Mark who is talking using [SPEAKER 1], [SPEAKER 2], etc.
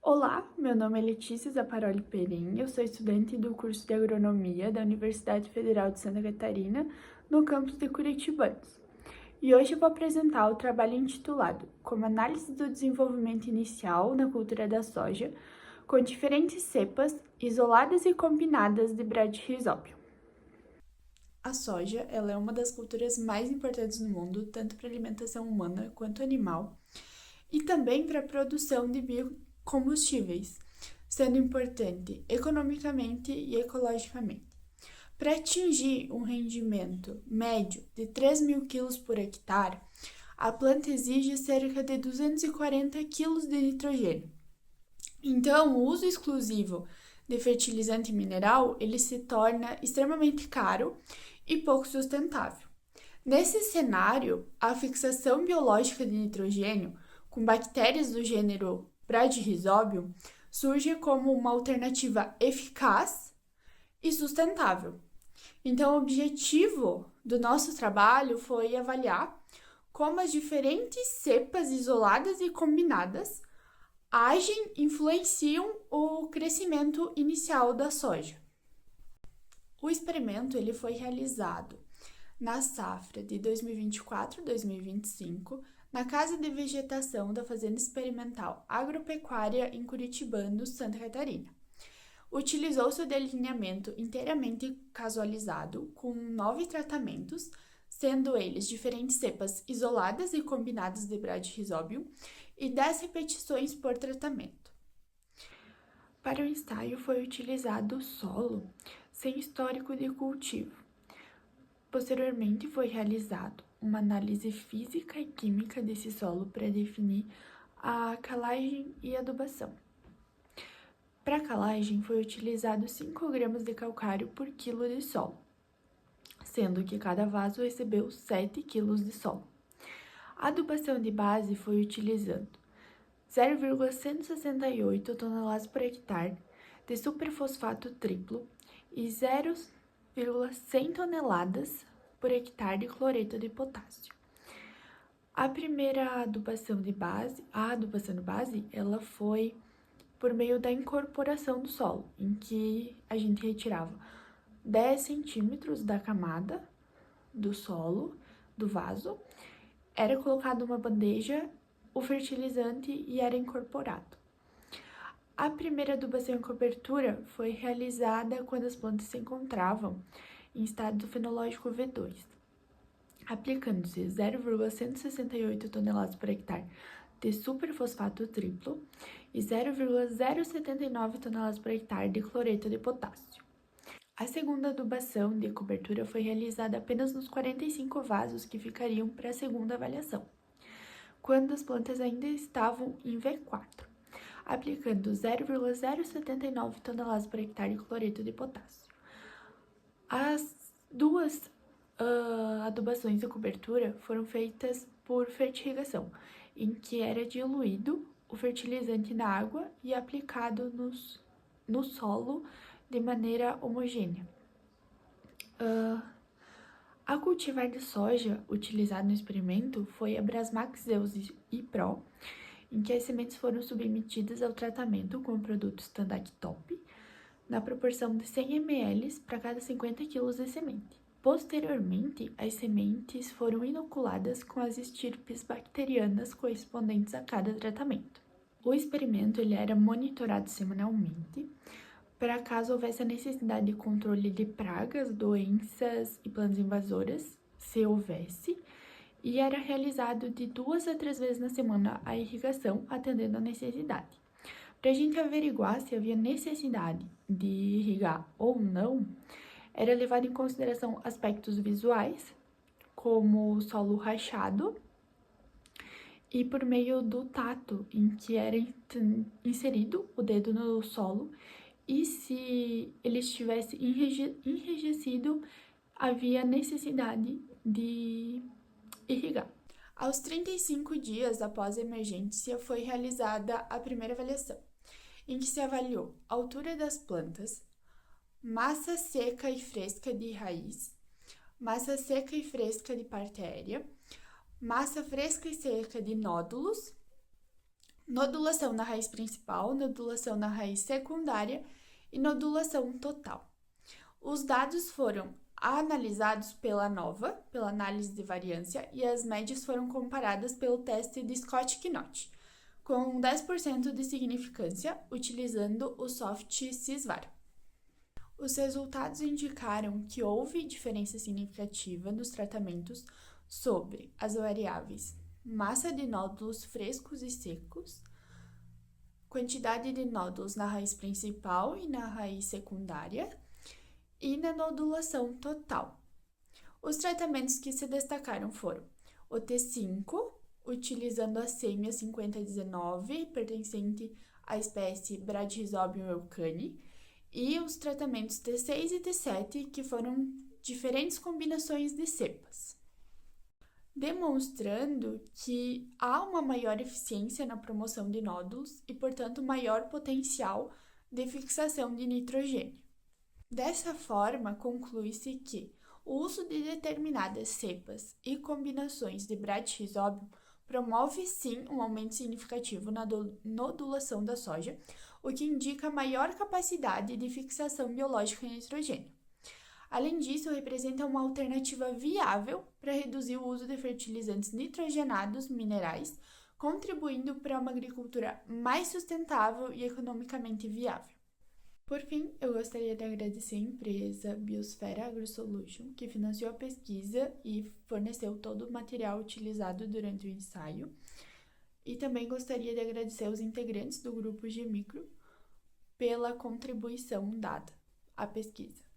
[SPEAKER 1] Olá, meu nome é Letícia Zaparoli Perim, eu sou estudante do curso de Agronomia da Universidade Federal de Santa Catarina, no campus de Curitibanos. E hoje eu vou apresentar o trabalho intitulado Como Análise do Desenvolvimento Inicial na Cultura da Soja, com diferentes cepas isoladas e combinadas de Bradyrhizóbio. A soja, ela é uma das culturas mais importantes no mundo, tanto para alimentação humana quanto animal, e também para a produção de biocombustíveis, sendo importante economicamente e ecologicamente. Para atingir um rendimento médio de 3.000 quilos por hectare, a planta exige cerca de 240 quilos de nitrogênio. Então, o uso exclusivo de fertilizante mineral, ele se torna extremamente caro e pouco sustentável. Nesse cenário, a fixação biológica de nitrogênio com bactérias do gênero Bradyrhizobium surge como uma alternativa eficaz e sustentável. Então, o objetivo do nosso trabalho foi avaliar como as diferentes cepas isoladas e combinadas agem, influenciam o crescimento inicial da soja. O experimento ele foi realizado na safra de 2024-2025, na Casa de Vegetação da Fazenda Experimental Agropecuária em Curitibanos, Santa Catarina. Utilizou-se o delineamento inteiramente casualizado, com 9 tratamentos, sendo eles diferentes cepas isoladas e combinadas de Bradyrhizobium e 10 repetições por tratamento. Para o ensaio foi utilizado solo sem histórico de cultivo. Posteriormente foi realizado uma análise física e química desse solo para definir a calagem e adubação. Para a calagem foi utilizado 5 gramas de calcário por quilo de solo, sendo que cada vaso recebeu 7 quilos de solo. A adubação de base foi utilizando 0,168 toneladas por hectare de superfosfato triplo e 0,100 toneladas por hectare de cloreto de potássio. A adubação de base, ela foi por meio da incorporação do solo, em que a gente retirava 10 centímetros da camada do solo, do vaso, era colocado uma bandeja, o fertilizante e era incorporado. A primeira adubação em cobertura foi realizada quando as plantas se encontravam em estado fenológico V2, aplicando-se 0,168 toneladas por hectare de superfosfato triplo e 0,079 toneladas por hectare de cloreto de potássio. A segunda adubação de cobertura foi realizada apenas nos 45 vasos que ficariam para a segunda avaliação, quando as plantas ainda estavam em V4, aplicando 0,079 toneladas por hectare de cloreto de potássio. As duas adubações de cobertura foram feitas por fertirrigação, em que era diluído o fertilizante na água e aplicado no solo de maneira homogênea. A cultivar de soja utilizada no experimento foi a Brasmax Zeus e Pro, em que as sementes foram submetidas ao tratamento com o produto Standard-Top, na proporção de 100 ml para cada 50 kg de semente. Posteriormente, as sementes foram inoculadas com as estirpes bacterianas correspondentes a cada tratamento. O experimento ele era monitorado semanalmente, para caso houvesse a necessidade de controle de pragas, doenças e plantas invasoras, se houvesse, e era realizado de 2 a 3 vezes na semana a irrigação, atendendo à necessidade. Para a gente averiguar se havia necessidade de irrigar ou não, era levado em consideração aspectos visuais, como o solo rachado, e por meio do tato, em que era inserido o dedo no solo, e se ele estivesse enrijecido, havia necessidade de irrigar. Aos 35 dias após a emergência, foi realizada a primeira avaliação, em que se avaliou a altura das plantas, massa seca e fresca de raiz, massa seca e fresca de partéria, massa fresca e seca de nódulos, nodulação na raiz principal, nodulação na raiz secundária e nodulação total. Os dados foram analisados pela ANOVA, pela análise de variância, e as médias foram comparadas pelo teste de Scott-Knott, com 10% de significância, utilizando o soft SISVAR. Os resultados indicaram que houve diferença significativa nos tratamentos sobre as variáveis massa de nódulos frescos e secos, quantidade de nódulos na raiz principal e na raiz secundária, e na nodulação total. Os tratamentos que se destacaram foram o T5, utilizando a sêmia 5019, pertencente à espécie Bradrhizobium elkani, e os tratamentos T6 e T7, que foram diferentes combinações de cepas, demonstrando que há uma maior eficiência na promoção de nódulos e, portanto, maior potencial de fixação de nitrogênio. Dessa forma, conclui-se que o uso de determinadas cepas e combinações de Bradrhizobium promove sim um aumento significativo na nodulação da soja, o que indica maior capacidade de fixação biológica em nitrogênio. Além disso, representa uma alternativa viável para reduzir o uso de fertilizantes nitrogenados minerais, contribuindo para uma agricultura mais sustentável e economicamente viável. Por fim, eu gostaria de agradecer a empresa Biosfera AgroSolution, que financiou a pesquisa e forneceu todo o material utilizado durante o ensaio. E também gostaria de agradecer aos integrantes do grupo GMicro pela contribuição dada à pesquisa.